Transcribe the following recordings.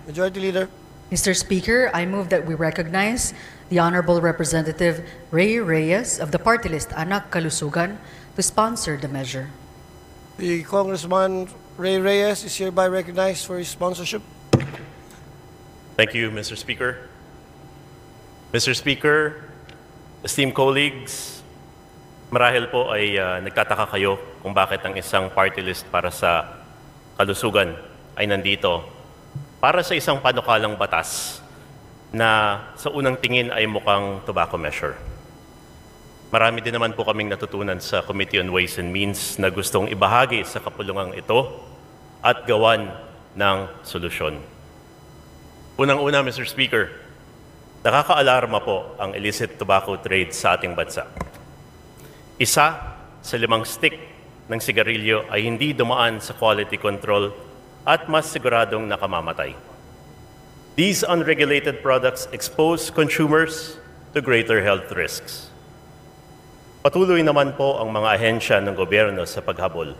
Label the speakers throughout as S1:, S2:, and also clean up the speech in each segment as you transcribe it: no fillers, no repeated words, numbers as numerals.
S1: Majority Leader.
S2: Mr. Speaker, I move that we recognize the Honorable Representative Ray Reyes of the party list Anak Kalusugan to sponsor the measure.
S1: The Congressman Ray Reyes is hereby recognized for his sponsorship.
S3: Thank you, Mr. Speaker. Mr. Speaker, esteemed colleagues, marahil po ay nagtataka kayo kung bakit ang isang party list para sa kalusugan ay nandito para sa isang panukalang batas na sa unang tingin ay mukhang tobacco measure. Marami din naman po kaming natutunan sa Committee on Ways and Means na gustong ibahagi sa kapulungang ito at gawan ng solusyon. Unang-una, Mr. Speaker, nakaka-alarma po ang illicit tobacco trade sa ating bansa. Isa sa 5 stick ng sigarilyo ay hindi dumaan sa quality control at mas siguradong nakamamatay. These unregulated products expose consumers to greater health risks. Patuloy naman po ang mga ahensya ng gobyerno sa paghabol.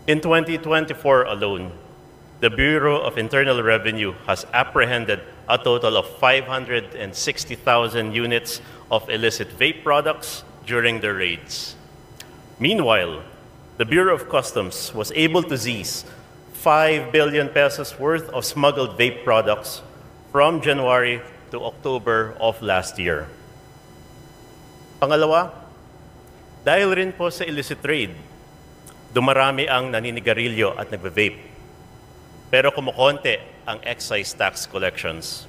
S3: In 2024 alone, the Bureau of Internal Revenue has apprehended a total of 560,000 units of illicit vape products during their raids. Meanwhile, the Bureau of Customs was able to seize 5 billion pesos worth of smuggled vape products from January to October of last year. Pangalawa, dahil rin po sa illicit trade, dumarami ang naninigarilyo at nagve-vape. Pero kumukonte ang excise tax collections.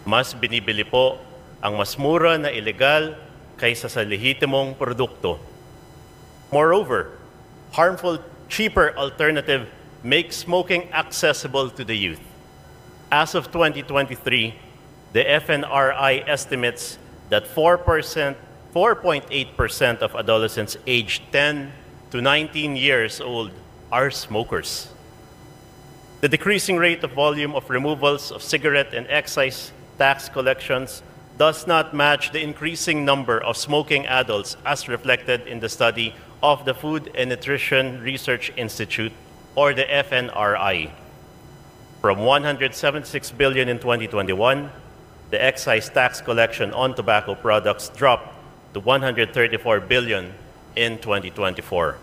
S3: Mas binibili po ang mas mura na illegal kaysa sa lehitimong produkto. Moreover, harmful, cheaper alternative make smoking accessible to the youth. As of 2023, the FNRI estimates that 4.8% of adolescents aged 10 to 19 years old are smokers. The decreasing rate of volume of removals of cigarette and excise tax collections does not match the increasing number of smoking adults as reflected in the study of the Food and Nutrition Research Institute, or the FNRI. From 176 billion in 2021, the excise tax collection on tobacco products dropped to 134 billion in 2024.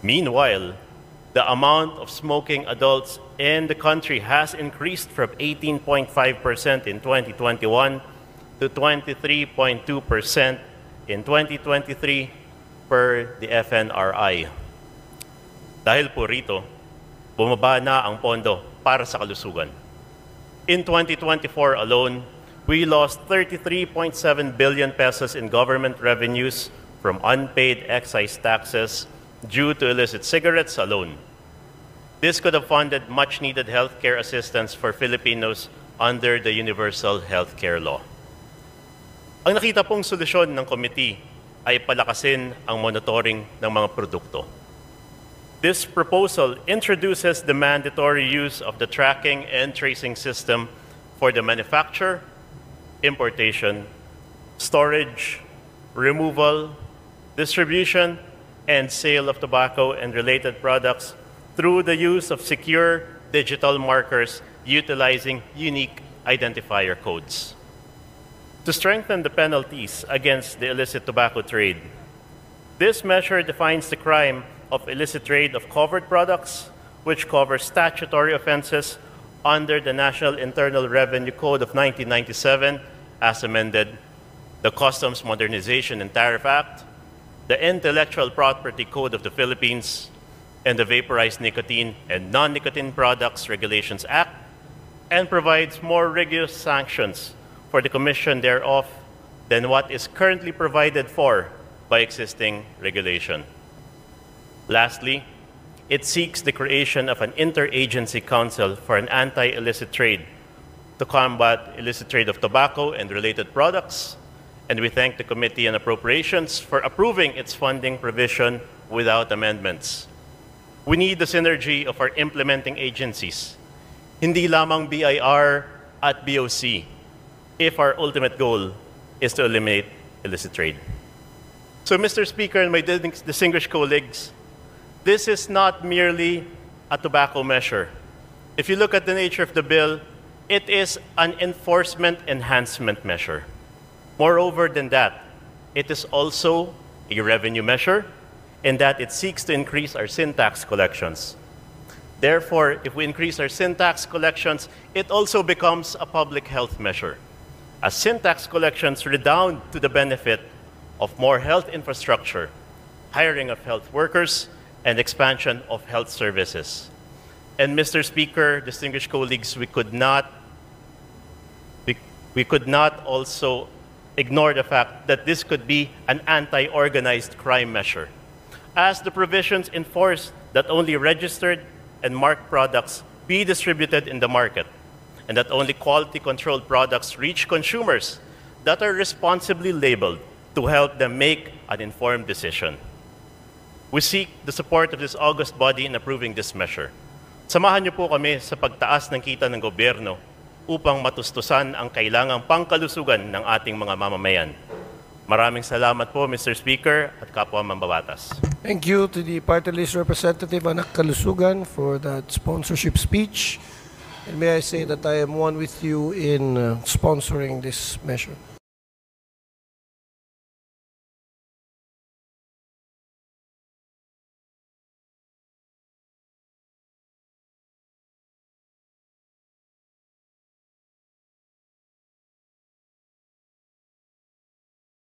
S3: Meanwhile, the amount of smoking adults in the country has increased from 18.5% in 2021 to 23.2% in 2023 per the FNRI. Dahil po rito, bumaba na ang pondo para sa kalusugan. In 2024 alone, we lost 33.7 billion pesos in government revenues from unpaid excise taxes due to illicit cigarettes alone. This could have funded much-needed healthcare assistance for Filipinos under the Universal Healthcare Law. Ang nakita pong solusyon ng committee ay palakasin ang monitoring ng mga produkto. This proposal introduces the mandatory use of the tracking and tracing system for the manufacture, importation, storage, removal, distribution, and sale of tobacco and related products through the use of secure digital markers utilizing unique identifier codes. To strengthen the penalties against the illicit tobacco trade, this measure defines the crime of illicit trade of covered products, which covers statutory offenses under the National Internal Revenue Code of 1997, as amended, the Customs Modernization and Tariff Act, the Intellectual Property Code of the Philippines, and the Vaporized Nicotine and Non-Nicotine Products Regulations Act, and provides more rigorous sanctions for the commission thereof than what is currently provided for by existing regulation. Lastly, it seeks the creation of an interagency council for an anti-illicit trade to combat illicit trade of tobacco and related products, and we thank the Committee on Appropriations for approving its funding provision without amendments. We need the synergy of our implementing agencies, hindi lamang BIR at BOC, if our ultimate goal is to eliminate illicit trade. So, Mr. Speaker and my distinguished colleagues, this is not merely a tobacco measure. if you look at the nature of the bill, it is an enforcement enhancement measure. Moreover than that, it is also a revenue measure in that it seeks to increase our sin tax collections. Therefore, if we increase our sin tax collections, it also becomes a public health measure, as sin tax collections redound to the benefit of more health infrastructure, hiring of health workers, and expansion of health services. And Mr. Speaker, distinguished colleagues, we could not also ignore the fact that this could be an anti-organized crime measure, as the provisions enforce that only registered and marked products be distributed in the market, and that only quality-controlled products reach consumers that are responsibly labeled to help them make an informed decision. We seek the support of this august body in approving this measure. Samahan niyo po kami sa pagtaas ng kita ng gobyerno upang matustusan ang kailangang pangkalusugan ng ating mga mamamayan. Maraming salamat po, Mr. Speaker at kapwa mambabatas.
S1: Thank you to the party list representative Anak Kalusugan for that sponsorship speech. And may I say that I am one with you in sponsoring this measure.